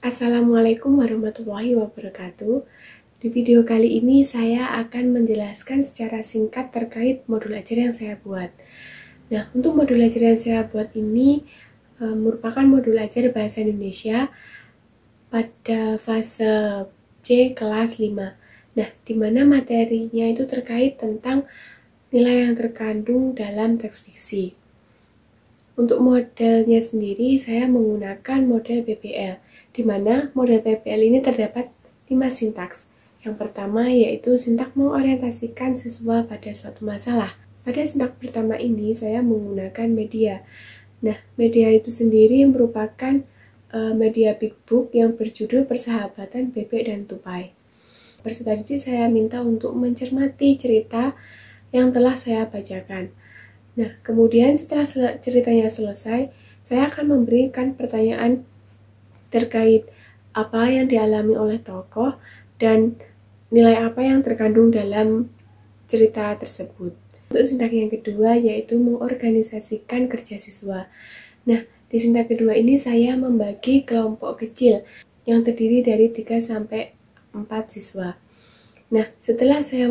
Assalamualaikum warahmatullahi wabarakatuh. Di video kali ini saya akan menjelaskan secara singkat terkait modul ajar yang saya buat. Nah, untuk modul ajar yang saya buat ini merupakan modul ajar Bahasa Indonesia pada fase C kelas 5. Nah, di mana materinya itu terkait tentang nilai yang terkandung dalam teks fiksi. Untuk modelnya sendiri, saya menggunakan model PPL, di mana model PPL ini terdapat 5 sintaks. Yang pertama yaitu sintak mengorientasikan siswa pada suatu masalah. Pada sintak pertama ini, saya menggunakan media. Nah, media itu sendiri merupakan media big book yang berjudul Persahabatan Bebek dan Tupai. Peserta didik saya minta untuk mencermati cerita yang telah saya bacakan. Nah, kemudian setelah ceritanya selesai, saya akan memberikan pertanyaan terkait apa yang dialami oleh tokoh dan nilai apa yang terkandung dalam cerita tersebut. Untuk sintak yang kedua yaitu mengorganisasikan kerja siswa. Nah, di sintak kedua ini saya membagi kelompok kecil yang terdiri dari 3-4 siswa. Nah, setelah saya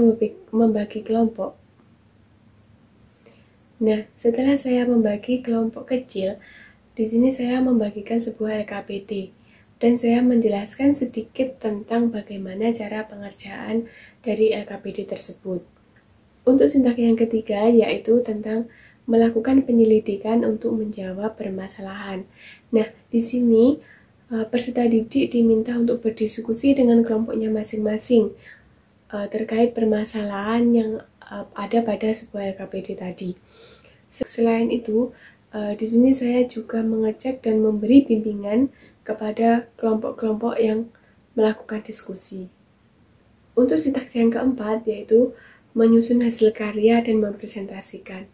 membagi kelompok kecil, di sini saya membagikan sebuah LKPD dan saya menjelaskan sedikit tentang bagaimana cara pengerjaan dari LKPD tersebut. Untuk sintak yang ketiga yaitu tentang melakukan penyelidikan untuk menjawab permasalahan. Nah, di sini peserta didik diminta untuk berdiskusi dengan kelompoknya masing-masing terkait permasalahan yang ada pada sebuah LKPD tadi. Selain itu, di sini saya juga mengecek dan memberi bimbingan kepada kelompok-kelompok yang melakukan diskusi. Untuk sintaks yang keempat yaitu menyusun hasil karya dan mempresentasikan.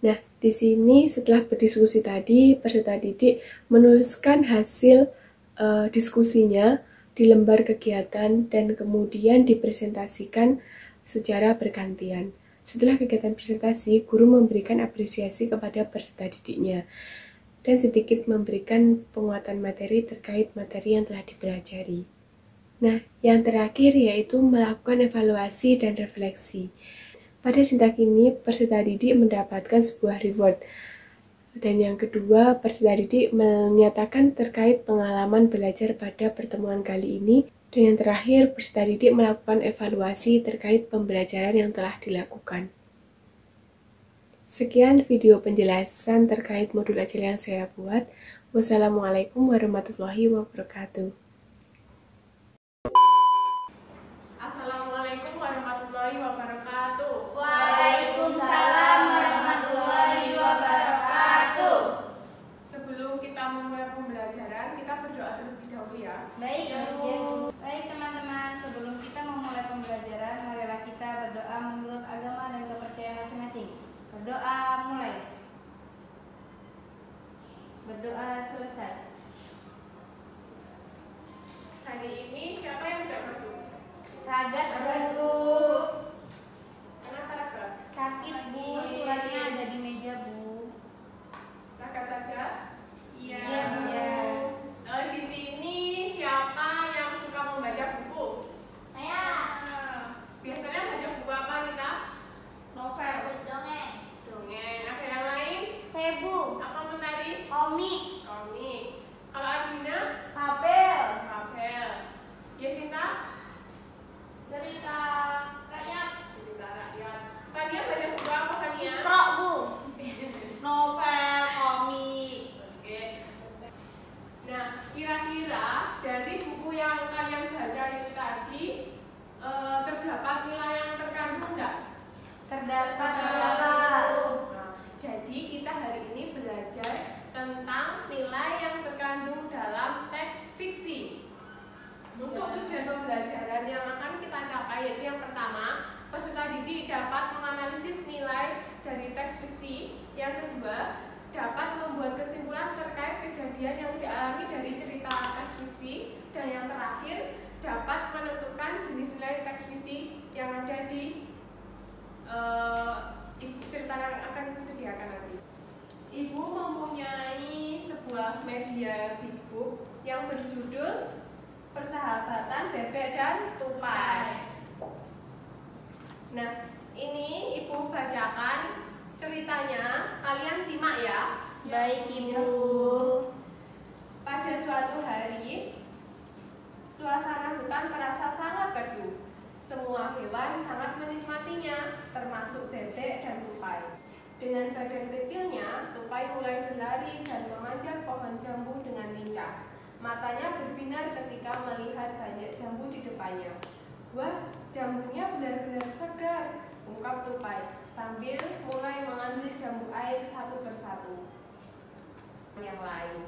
Nah, di sini setelah berdiskusi tadi, peserta didik menuliskan hasil diskusinya di lembar kegiatan dan kemudian dipresentasikan secara bergantian. Setelah kegiatan presentasi, guru memberikan apresiasi kepada peserta didiknya dan sedikit memberikan penguatan materi terkait materi yang telah dipelajari. Nah, yang terakhir yaitu melakukan evaluasi dan refleksi. Pada sintak ini, peserta didik mendapatkan sebuah reward. Dan yang kedua, peserta didik menyatakan terkait pengalaman belajar pada pertemuan kali ini. Dan yang terakhir, peserta didik melakukan evaluasi terkait pembelajaran yang telah dilakukan. Sekian video penjelasan terkait modul ajar yang saya buat. Wassalamualaikum warahmatullahi wabarakatuh. Assalamualaikum warahmatullahi wabarakatuh. Waalaikumsalam warahmatullahi wabarakatuh. Sebelum kita memulai pembelajaran, kita berdoa terlebih dahulu ya. Baik, Bu. Baik, teman-teman, sebelum kita memulai pembelajaran, marilah kita berdoa menurut agama dan kepercayaan masing-masing. Berdoa mulai. Berdoa selesai. Hari ini siapa yang tidak masuk? Ragat, Bu. Kenapa Ragat? Sakit, Bu. Suratnya ada di meja, Bu. Ragat saja? Iya, Bu. Di sini siapa yang suka membaca buku? Saya. Biasanya baca buku apa, Nita? Novel. Dongeng. Dongeng. Ada yang lain? Saya, Bu. Apa Mentari? Komik. Komik. Kalau Adina? Tabel. Novel. Yesinta? Cerita rakyat. Cerita rakyat. Fania baca buku apa, Fania? Ikro, Bu. Novel, komik. Oke. Nah, kira-kira dari buku yang kalian baca itu tadi terdapat nilai yang terkandung enggak? Terdapat. Nah, jadi kita hari ini belajar tentang nilai yang terkandung dalam teks fiksi. Untuk tujuan pembelajaran yang akan kita capai yaitu yang pertama, peserta didik dapat menganalisis nilai dari teks fiksi. Yang kedua, dapat membuat kesimpulan terkait kejadian yang dialami dari cerita teks fiksi. Dan yang terakhir, dapat menentukan jenis nilai teks fiksi yang ada di cerita yang akan disediakan nanti. Ibu mempunyai sebuah media big book yang berjudul persahabatan bebek dan tupai. Nah, ini Ibu bacakan ceritanya, kalian simak ya. Baik, Ibu. Pada suatu hari, suasana hutan terasa sangat teduh. Semua hewan sangat menikmatinya, termasuk bebek dan tupai. Dengan badan kecilnya, tupai mulai berlari dan memanjat pohon jambu dengan lincah. Matanya berbinar ketika melihat banyak jambu di depannya. Wah, jambunya benar-benar segar, ungkap tupai, sambil mulai mengambil jambu air satu persatu yang lain.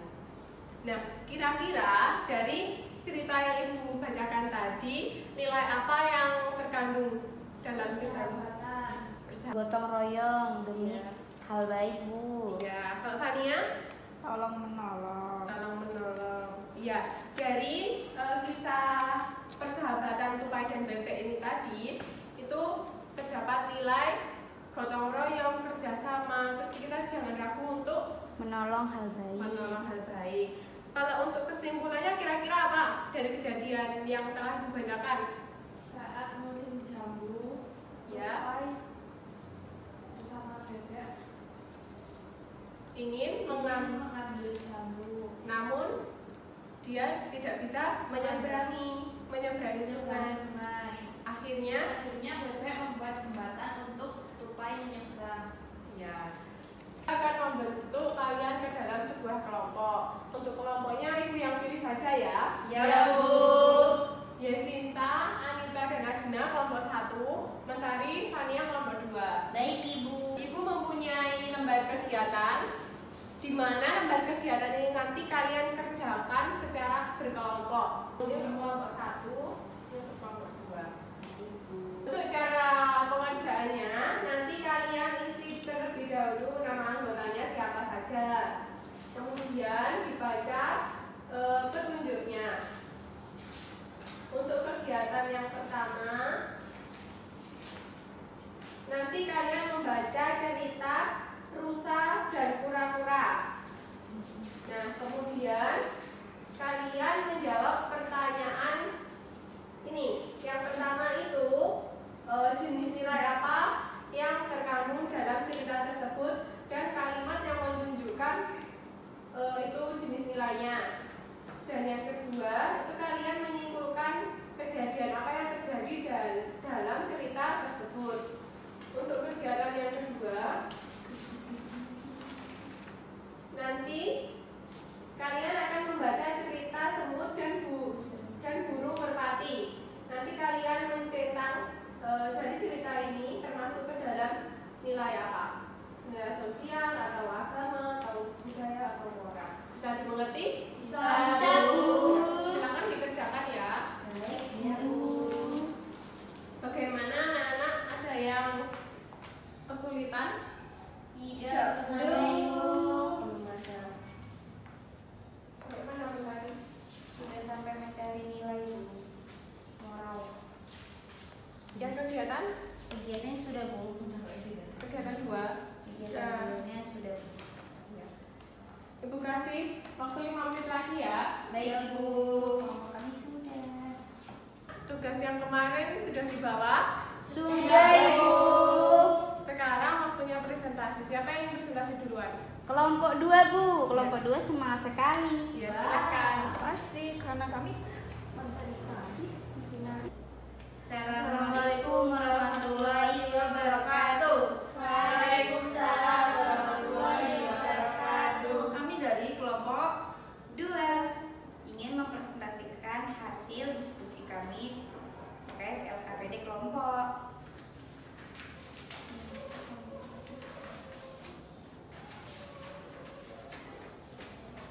Nah, kira-kira dari cerita yang Ibu bacakan tadi, nilai apa yang terkandung dalam cerita ini? Gotong royong demi hal baik, Bu. Ya, kalau Fania? Tolong menolong. Tolong menolong. Ya, dari kisah persahabatan tupai dan bebek ini tadi, itu terdapat nilai gotong royong, kerjasama. Terus kita jangan ragu untuk Menolong hal baik. menolong hal baik. Kalau untuk kesimpulannya kira-kira apa dari kejadian yang telah dibacakan? Saat musim jambu, Ya, tupai bersama bebek ingin mengambil jambu. namun dia tidak bisa menyeberangi sungai. Akhirnya bebek membuat jembatan untuk tupai menyeberang. ya, akan membentuk kalian ke dalam sebuah kelompok. Untuk kelompoknya Ibu yang pilih saja ya. Ya, Bu. Yesinta, Anita dan Adina kelompok 1, Mentari, Fania kelompok 2. Baik, Ibu. Ibu mempunyai lembar kegiatan, di mana lembar kegiatan ini nanti kalian kerjakan secara berkelompok. Ini untuk kelompok 1, ini untuk kelompok 2. Untuk cara pengerjaannya, nanti kalian isi terlebih dahulu nama anggotanya siapa saja. Kemudian dibaca petunjuknya. Untuk kegiatan yang pertama, nanti kalian membaca cerita rusa dan kura-kura. Nah, kemudian kalian menjawab pertanyaan ini. Yang pertama itu jenis nilai apa yang terkandung dalam cerita tersebut dan kalimat yang menunjukkan itu jenis nilainya. Dan yang kedua, itu kalian menyimpulkan kejadian apa yang terjadi dalam cerita tersebut. Untuk kegiatan yang kedua, nanti kalian akan membaca cerita semut dan burung merpati. Nanti kalian mencetak dari cerita ini termasuk ke dalam nilai apa? Nilai sosial atau agama atau budaya atau moral. Bisa dimengerti? Bisa, Bu. Silakan dikerjakan ya. Baik, ya, Bu. Bagaimana anak-anak, ada yang kesulitan? Tidak, Bu. Belum ada. Bagaimana Mentari? Sudah sampai mencari nilai moral. Yang kegiatan? Kegiatannya sudah, Bu. Kegiatan 2. Kegiatannya sudah. Ibu kasih waktu 5 menit lagi ya. Baik, Ibu. Kami sudah. Tugas yang kemarin sudah dibawa. Sudah, Ibu. Sekarang waktunya presentasi. Siapa yang ingin presentasi duluan? Kelompok 2, Bu. Kelompok 2 semangat sekali. Ya, silakan. Pasti karena kami menteri tadi di sini. Assalamualaikum warahmatullahi wabarakatuh. Waalaikumsalam warahmatullahi wabarakatuh. Kami dari kelompok 2 ingin mempresentasikan hasil diskusi kami terkait LKPD kelompok.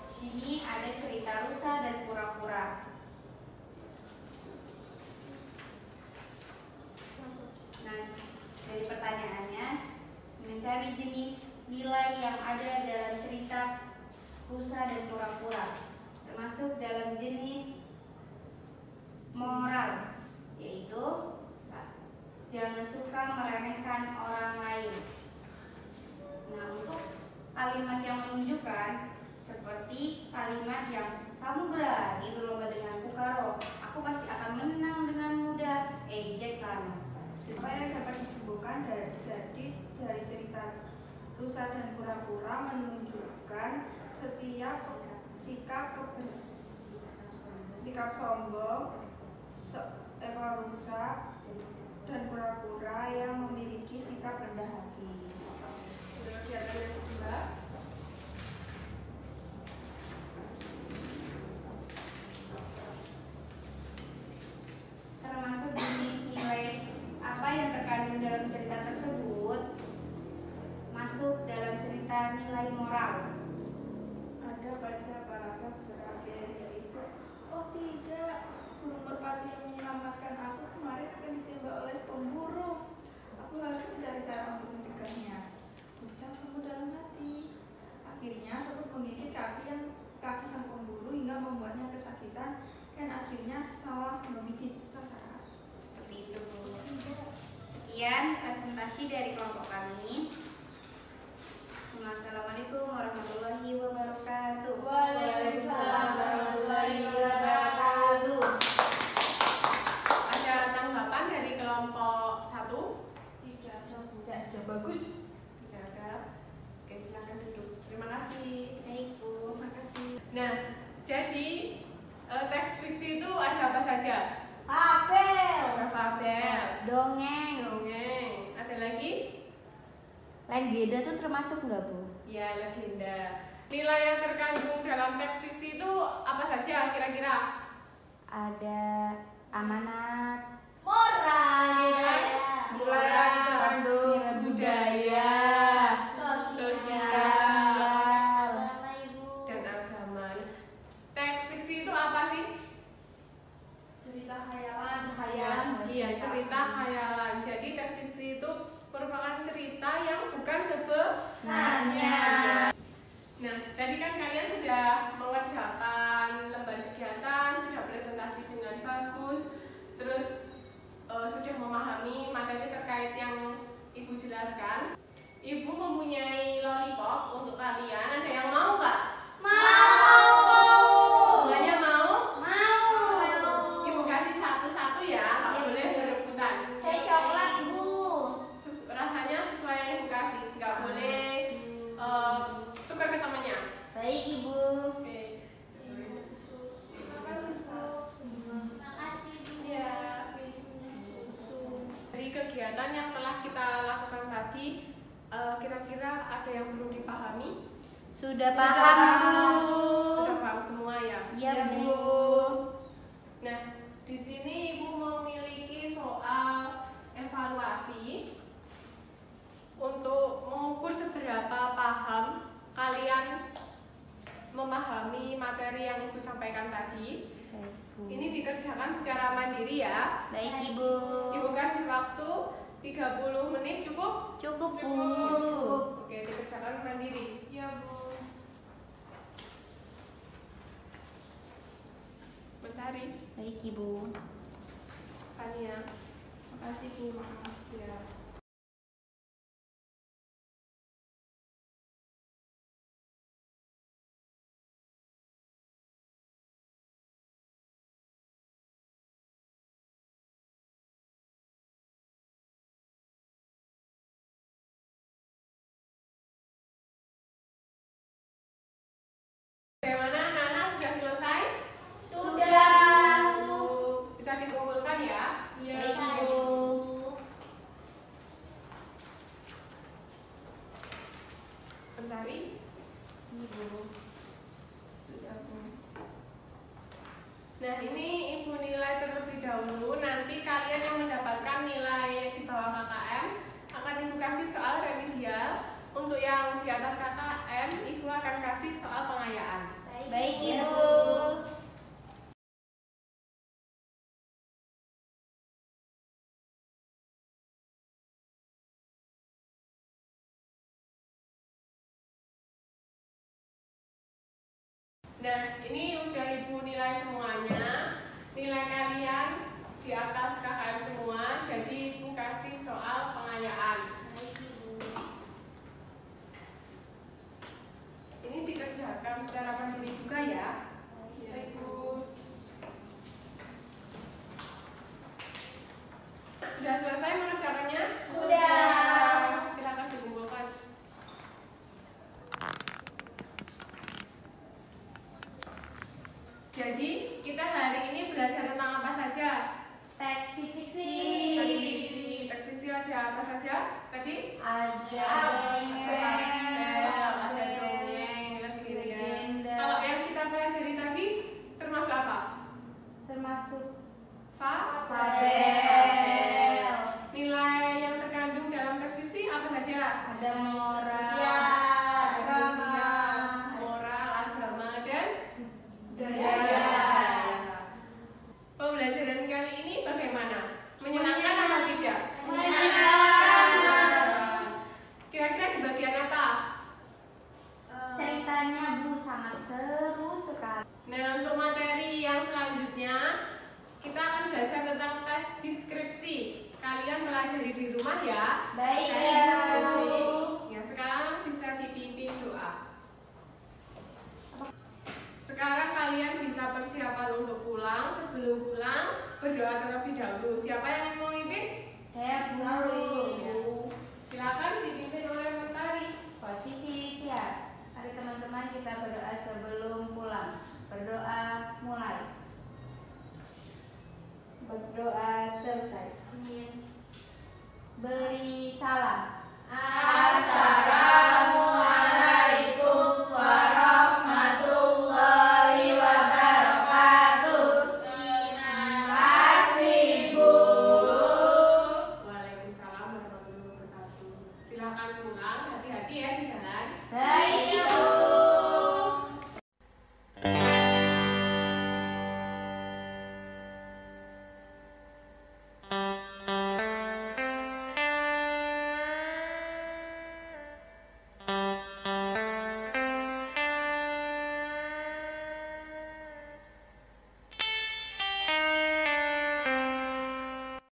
Sini ada cerita rusa dan kura-kura. Nah, dari pertanyaannya, mencari jenis nilai yang ada dalam cerita rusa dan kura-kura, termasuk dalam jenis moral, yaitu jangan suka meremehkan orang lain. Nah, untuk kalimat yang menunjukkan seperti kalimat yang kamu berani berlomba denganku Soekaro. Aku pasti akan menang dengan mudah. Ejek Rano. Apa yang dapat disimpulkan dari cerita Rusa dan Kura-Kura menunjukkan setiap sikap sombong ekor rusa dan kura-kura yang memiliki sikap rendah hati. Kegiatan yang kedua, termasuk jenis nilai apa yang terkandung dalam cerita tersebut masuk dalam cerita nilai moral. Ada pada paragraf terakhir yaitu, oh tidak, burung merpati yang menyelamatkan aku kemarin akan ditembak oleh pemburu. Aku harus mencari cara untuk mencegahnya, ucap semut dalam hati. Akhirnya semut menggigit kaki sang pemburu hingga membuatnya kesakitan dan akhirnya salah membidik sasaran. Seperti itu, Bu. Sekian presentasi dari kelompok kami. Assalamualaikum warahmatullahi wabarakatuh. Waalaikumsalam warahmatullahi wabarakatuh. Ada tanggapan dari kelompok 1? Tidak, sudah bagus. Tidak ada. Oke, silakan duduk. Terima kasih. Baik, Bu. Terima kasih. Nah, jadi teks fiksi itu ada apa saja? Apel. Ada fabel, Dongeng. dongeng, ada lagi? Legenda tuh termasuk nggak, Bu? Ya, legenda. Nilai yang terkandung dalam teks fiksi itu apa saja kira-kira? Ada amanat, Moral. Moral, Nilai yang terkandung budaya, sosial, dan agama. Teks fiksi itu apa sih? cerita khayalan. Iya, cerita khayalan. Jadi teks fiksi itu merupakan cerita yang bukan sebenarnya. Nah, tadi kan kalian sudah mengerjakan lembar kegiatan, sudah presentasi dengan bagus, terus sudah memahami materi terkait yang Ibu jelaskan. Ibu mempunyai lollipop untuk kalian. Ada yang mau nggak? Semuanya mau? Ibu kasih satu-satu ya, nggak boleh berebutan. Saya coklat, Bu. Rasanya sesuai yang Ibu kasih, nggak boleh tukar ke temannya. Baik, Ibu. Oke. Terima kasih, Ya. Dari kegiatan yang telah kita lakukan tadi, kira-kira ada yang belum dipahami? Sudah paham, Bu. Sudah paham semua ya? Iya, Bu. Nah, di sini Ibu memiliki soal evaluasi untuk mengukur seberapa paham kalian memahami materi yang Ibu sampaikan tadi. Baik, Bu. Ini dikerjakan secara mandiri ya. Baik, Ibu. Ibu kasih waktu 30 menit cukup? Cukup, Bu. Oke, dikerjakan mandiri. Ya, Bu. Mentari, Baik, Ibu. Tania. Terima kasih, Bu. Maaf. Ya. Bagaimana anak-anak, sudah selesai? Sudah. Bisa dikumpulkan ya? Baik, Ibu. Mentari. Ibu. Sudah, Bu. Nah, ini Ibu nilai terlebih dahulu. Nanti kalian yang mendapatkan nilai di bawah KKM akan Ibu kasih soal remedial. Untuk yang di atas KKM, Ibu akan kasih soal pengayaan. Baik, Ibu. Nah, ini udah Ibu nilai semuanya. Nilai kalian di atas KKM semua. Jadi Ibu kasih soal pengayaan. Ini dikerjakan secara mandiri juga ya. Ibu. Jadi kita hari ini belajar tentang apa saja? Teks fiksi. Teks fiksi ada apa saja? Tadi? Ada ada dongeng, legenda. Kalau yang kita pelajari tadi termasuk apa? termasuk Fabel. Nilai yang terkandung dalam teks fiksi apa saja? ada moral, Moral, agama, dan budaya. Pembelajaran kali ini bagaimana? Menyenangkan atau tidak? Kira-kira di bagian apa? Ceritanya Bu sangat seru sekali. Nah, untuk materi yang selanjutnya kita akan belajar tentang tes deskripsi. Kalian pelajari di rumah ya. Baik, Deskripsi. Ya, sekarang bisa dipimpin doa. Sekarang kalian bisa persiapan untuk pulang. Sebelum pulang, berdoa terlebih dahulu. Siapa yang ingin memimpin? Saya Bu. Silakan dipimpin oleh Mentari. Posisi siap. Mari teman-teman kita berdoa sebelum pulang. Berdoa mulai. Berdoa selesai. Beri salam. Assalamualaikum